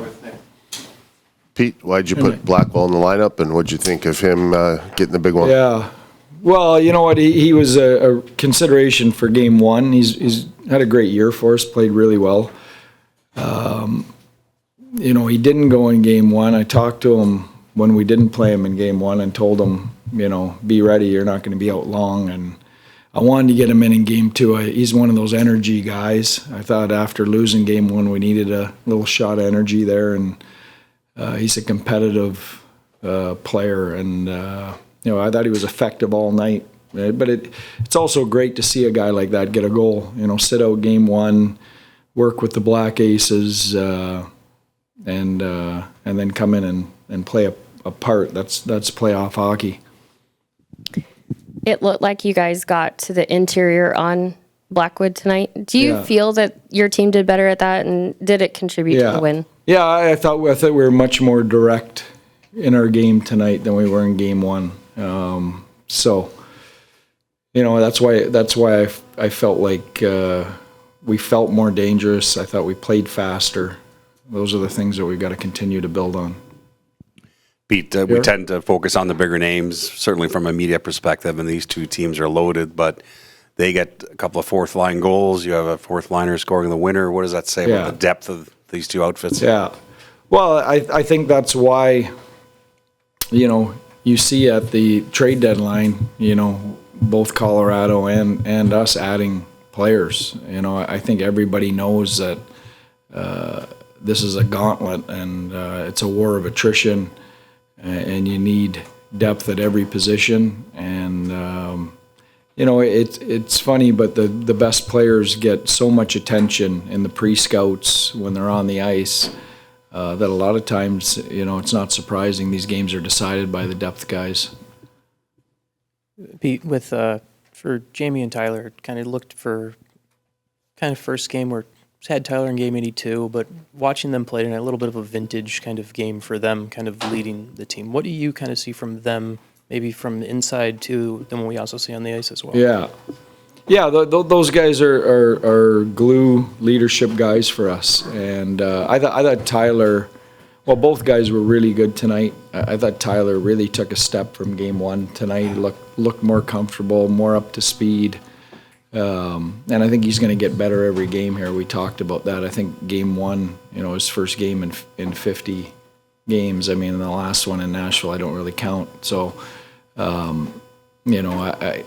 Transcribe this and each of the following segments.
with Nick. Pete, why'd you put Blackwell in the lineup, and what'd you think of him getting the big one? Yeah. Well, you know what? He was a consideration for game one. He's had a great year for us, played really well. You know, he didn't go in game one. I talked to him when we didn't play him in game one and told him, you know, be ready, you're not going to be out long. And I wanted to get him in game two. He's one of those energy guys. I thought after losing game one, we needed a little shot of energy there. And he's a competitive player. And, you know, I thought he was effective all night. But it's also great to see a guy like that get a goal. You know, sit out game one, work with the Black Aces, and then come in and play a part. That's playoff hockey. It looked like you guys got to the interior on Blackwood tonight. Do you feel that your team did better at that, and did it contribute to the win? Yeah, I thought we were much more direct in our game tonight than we were in game one. So, you know, that's why I felt like we felt more dangerous. I thought we played faster. Those are the things that we've got to continue to build on. Pete, we tend to focus on the bigger names, certainly from a media perspective, and these two teams are loaded, but they get a couple of fourth-line goals. You have a fourth-liner scoring the winner. What does that say about the depth of these two outfits? Yeah. Well, I think that's why, you know, you see at the trade deadline, you know, both Colorado and us adding players. You know, I think everybody knows that this is a gauntlet, and it's a war of attrition, and you need depth at every position. And you know, it's funny, but the best players get so much attention in the pre-scouts when they're on the ice that a lot of times, you know, it's not surprising these games are decided by the depth guys. Pete, with for Jamie and Tyler, kind of looked for kind of first game where had Tyler in game 82, but watching them play in a little bit of a vintage kind of game for them, kind of leading the team. What do you kind of see from them, maybe from the inside too, than what we also see on the ice as well? Yeah, those guys are glue leadership guys for us, and I thought Tyler. Well, both guys were really good tonight. I thought Tyler really took a step from game one tonight. He looked more comfortable, more up to speed. And I think he's going to get better every game here. We talked about that. I think game one, you know, his first game in 50 games. I mean, in the last one in Nashville, I don't really count. So, you know,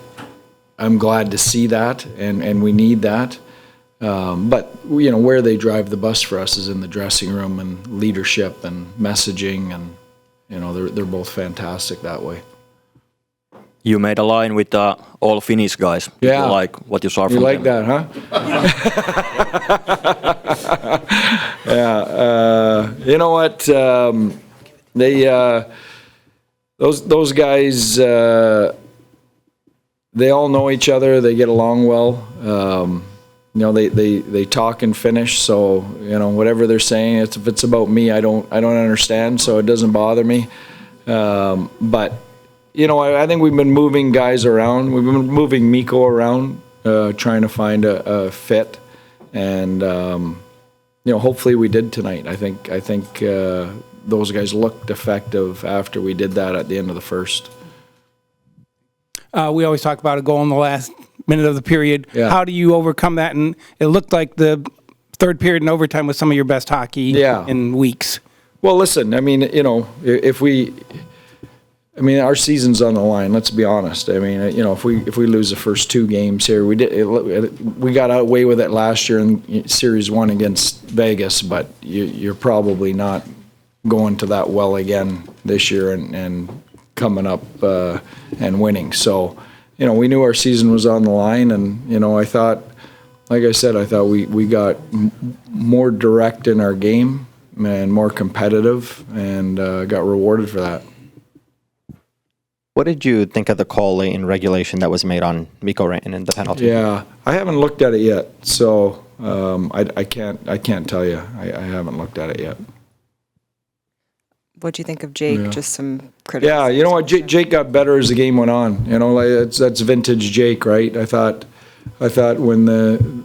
I'm glad to see that, and we need that. But, you know, where they drive the bus for us is in the dressing room and leadership and messaging, and, you know, they're both fantastic that way. You made a line with all Finnish guys. Yeah. You like what you saw from them. You like that, huh? Yeah. You know what? Those guys, they all know each other. They get along well. You know, they talk in Finnish, so, you know, whatever they're saying, if it's about me, I don't understand, so it doesn't bother me. But, you know, I think we've been moving guys around. We've been moving Mikko around, trying to find a fit, and you know, hopefully we did tonight. I think those guys looked effective after we did that at the end of the first. We always talk about a goal in the last minute of the period. Yeah. How do you overcome that? And it looked like the third period and overtime was some of your best hockey in weeks. Well, listen, I mean, you know, our season's on the line. Let's be honest. I mean, you know, if we lose the first two games here, we got away with it last year in Series 1 against Vegas, but you're probably not going to that well again this year and coming up and winning. So, you know, we knew our season was on the line, and, you know, I thought, like I said, we got more direct in our game and more competitive, and got rewarded for that. What did you think of the call in regulation that was made on Mikko Rantanen and the penalty? Yeah, I haven't looked at it yet, so I can't tell you. I haven't looked at it yet. What do you think of Jake? Yeah. Just some criticism. Yeah, you know what? Jake got better as the game went on. You know, like that's vintage Jake, right? I thought when the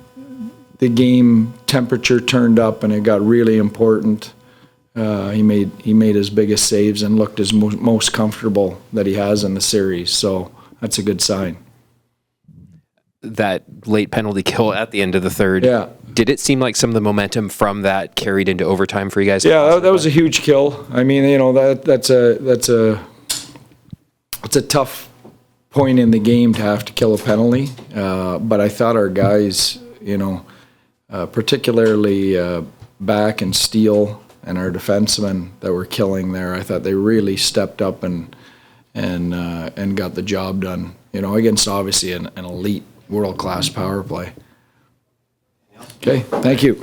game temperature turned up and it got really important, He made his biggest saves and looked his most comfortable that he has in the series. So that's a good sign. That late penalty kill at the end of the third. Yeah. Did it seem like some of the momentum from that carried into overtime for you guys? Yeah, that was a huge kill. I mean, that's a tough point in the game to have to kill a penalty. But I thought our guys, particularly Back and Steele and our defensemen that were killing there, I thought they really stepped up and got the job done. Against obviously an elite world-class power play. Okay, thank you.